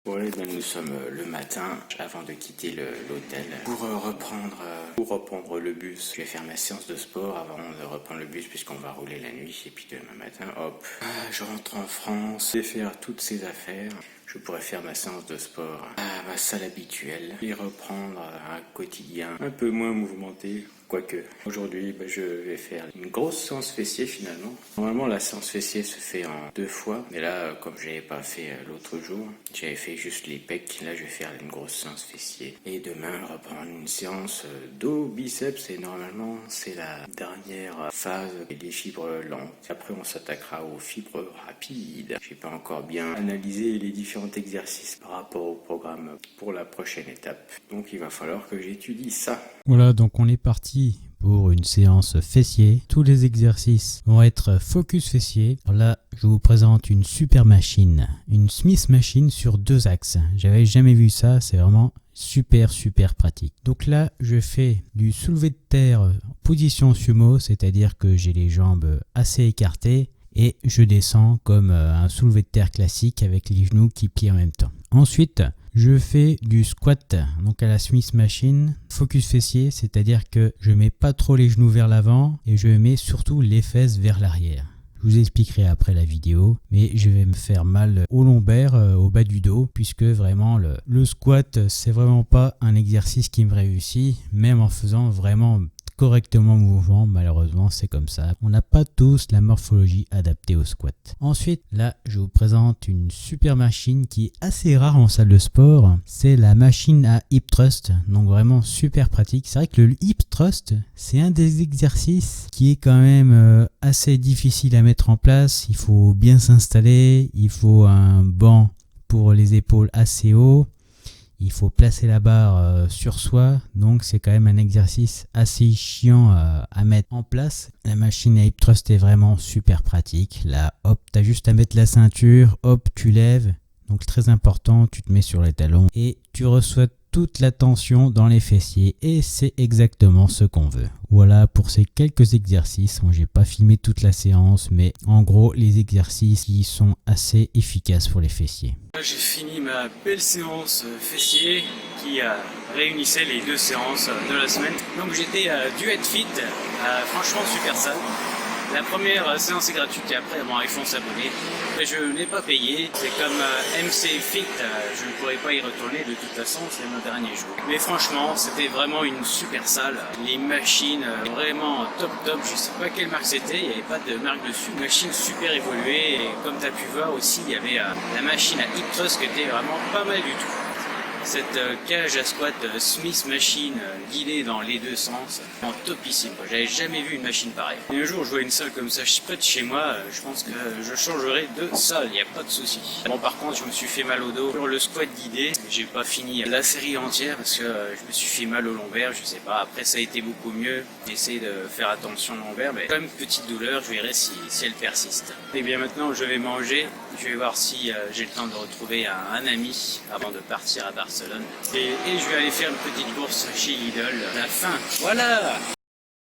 Ouais, ben nous sommes le matin avant de quitter l'hôtel pour reprendre le bus. Je vais faire ma séance de sport avant de reprendre le bus puisqu'on va rouler la nuit. Et puis demain matin, hop, je rentre en France et faire toutes ces affaires. Je pourrais faire ma séance de sport à ma salle habituelle et reprendre un quotidien un peu moins mouvementé. Quoique, aujourd'hui, je vais faire une grosse séance fessier finalement. Normalement, la séance fessier se fait en 2 fois. Mais là, comme je n'avais pas fait l'autre jour, j'avais fait juste les pecs. Là, je vais faire une grosse séance fessier. Et demain, reprendre une séance dos, biceps. Et normalement, c'est la dernière phase des fibres lentes. Après, on s'attaquera aux fibres rapides. Je n'ai pas encore bien analysé les différents exercices par rapport au programme pour la prochaine étape. Donc, il va falloir que j'étudie ça. Voilà, donc on est parti pour une séance fessier. Tous les exercices vont être focus fessier. Alors là, je vous présente une super machine, une Smith Machine sur 2 axes. J'avais jamais vu ça, c'est vraiment super pratique. Donc là, je fais du soulevé de terre en position sumo, c'est-à-dire que j'ai les jambes assez écartées et je descends comme un soulevé de terre classique avec les genoux qui plient en même temps. Ensuite, je fais du squat, donc à la Smith Machine, focus fessier, c'est-à-dire que je mets pas trop les genoux vers l'avant et je mets surtout les fesses vers l'arrière. Je vous expliquerai après la vidéo, mais je vais me faire mal au lombaire, au bas du dos, puisque vraiment le squat, c'est vraiment pas un exercice qui me réussit, même en faisant vraiment correctement mouvement, malheureusement c'est comme ça. On n'a pas tous la morphologie adaptée au squat. Ensuite, là je vous présente une super machine qui est assez rare en salle de sport. C'est la machine à hip thrust, donc vraiment super pratique. C'est vrai que le hip thrust, c'est un des exercices qui est quand même assez difficile à mettre en place. Il faut bien s'installer, il faut un banc pour les épaules assez haut. Il faut placer la barre sur soi, donc c'est quand même un exercice assez chiant à mettre en place. La machine à hip thrust est vraiment super pratique. Là, hop, tu as juste à mettre la ceinture, hop, tu lèves. Donc très important, tu te mets sur les talons et tu reçois toute la tension dans les fessiers et c'est exactement ce qu'on veut. Voilà pour ces quelques exercices. Bon, j'ai pas filmé toute la séance, mais en gros les exercices qui sont assez efficaces pour les fessiers. J'ai fini ma belle séance fessier qui réunissait les 2 séances de la semaine. Donc j'étais à Duet Fit, franchement super salle. La première séance est gratuite et après il faut s'abonner. Je n'ai pas payé, c'est comme MC Fit, je ne pourrais pas y retourner de toute façon, c'est mon dernier jour. Mais franchement, c'était vraiment une super salle. Les machines vraiment top, je sais pas quelle marque c'était, il n'y avait pas de marque dessus. Une machine super évoluée et comme tu as pu voir aussi, il y avait la machine à hip thrust qui était vraiment pas mal du tout. Cette cage à squat Smith Machine guidée dans les 2 sens, en topissime. J'avais jamais vu une machine pareille. Et un jour je vois une salle comme ça près de chez moi, je pense que je changerai de salle, il n'y a pas de souci. Bon par contre je me suis fait mal au dos sur le squat guidé, j'ai pas fini la série entière parce que je me suis fait mal au lombaire, je sais pas, après ça a été beaucoup mieux, j'essaie de faire attention au lombaire, mais quand même une petite douleur, je verrai si elle persiste. Et bien maintenant je vais manger, je vais voir si j'ai le temps de retrouver un ami avant de partir à Barcelone. Et je vais aller faire une petite course chez Lidl. La fin, voilà!